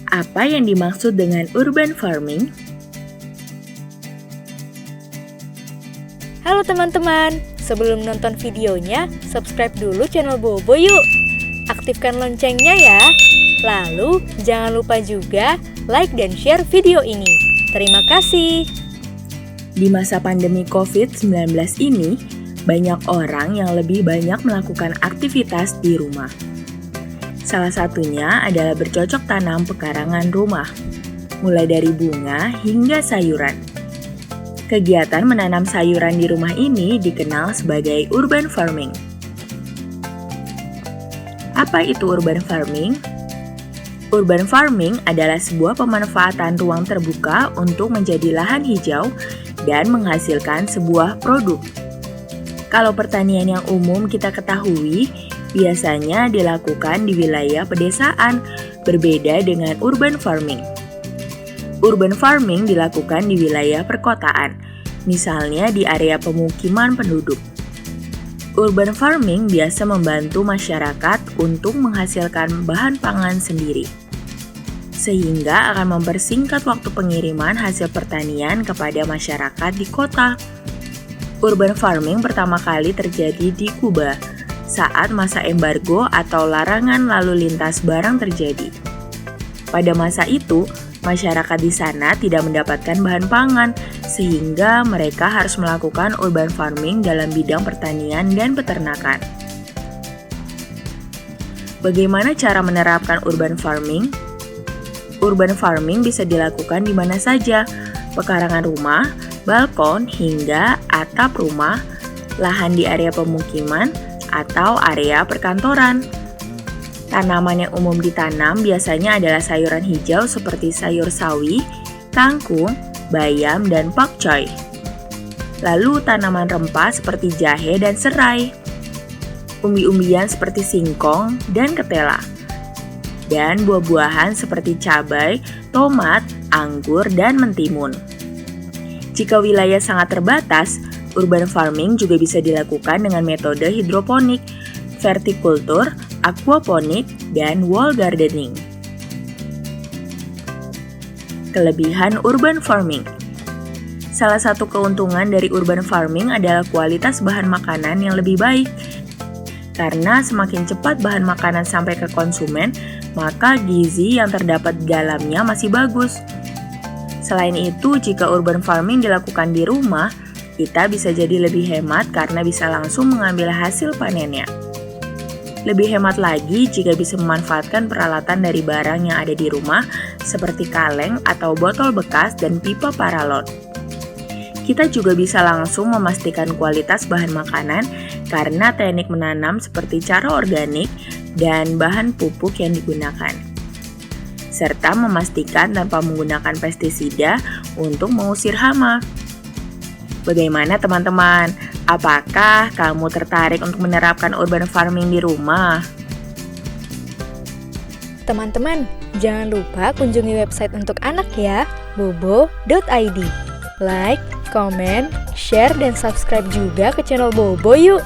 Apa yang dimaksud dengan urban farming? Halo teman-teman, sebelum nonton videonya, subscribe dulu channel Bobo yuk. Aktifkan loncengnya ya. Lalu, jangan lupa juga like dan share video ini. Terima kasih. Di masa pandemi COVID-19 ini, banyak orang yang lebih banyak melakukan aktivitas di rumah. Salah satunya adalah bercocok tanam pekarangan rumah, mulai dari bunga hingga sayuran. Kegiatan menanam sayuran di rumah ini dikenal sebagai urban farming. Apa itu urban farming? Urban farming adalah sebuah pemanfaatan ruang terbuka untuk menjadi lahan hijau dan menghasilkan sebuah produk. Kalau pertanian yang umum kita ketahui, biasanya dilakukan di wilayah pedesaan, berbeda dengan urban farming. Urban farming dilakukan di wilayah perkotaan, misalnya di area pemukiman penduduk. Urban farming biasa membantu masyarakat untuk menghasilkan bahan pangan sendiri, sehingga akan mempersingkat waktu pengiriman hasil pertanian kepada masyarakat di kota. Urban farming pertama kali terjadi di Kuba, saat masa embargo atau larangan lalu lintas barang terjadi. Pada masa itu, masyarakat di sana tidak mendapatkan bahan pangan, sehingga mereka harus melakukan urban farming dalam bidang pertanian dan peternakan. Bagaimana cara menerapkan urban farming? Urban farming bisa dilakukan di mana saja, pekarangan rumah, balkon, hingga atap rumah, lahan di area pemukiman, atau area perkantoran. Tanaman yang umum ditanam biasanya adalah sayuran hijau seperti sayur sawi, kangkung, bayam, dan pakcoy. Lalu tanaman rempah seperti jahe dan serai. Umbi-umbian seperti singkong dan ketela. Dan buah-buahan seperti cabai, tomat, anggur, dan mentimun. Jika wilayah sangat terbatas, urban farming juga bisa dilakukan dengan metode hidroponik, vertikultur, aquaponik, dan wall gardening. Kelebihan urban farming. Salah satu keuntungan dari urban farming adalah kualitas bahan makanan yang lebih baik. Karena semakin cepat bahan makanan sampai ke konsumen, maka gizi yang terdapat di dalamnya masih bagus. Selain itu, jika urban farming dilakukan di rumah, kita bisa jadi lebih hemat karena bisa langsung mengambil hasil panennya. Lebih hemat lagi jika bisa memanfaatkan peralatan dari barang yang ada di rumah seperti kaleng atau botol bekas dan pipa paralon. Kita juga bisa langsung memastikan kualitas bahan makanan karena teknik menanam seperti cara organik dan bahan pupuk yang digunakan, serta memastikan tanpa menggunakan pestisida untuk mengusir hama. Bagaimana teman-teman? Apakah kamu tertarik untuk menerapkan urban farming di rumah? Teman-teman, jangan lupa kunjungi website untuk anak ya, bobo.id. Like, comment, share, dan subscribe juga ke channel Bobo yuk!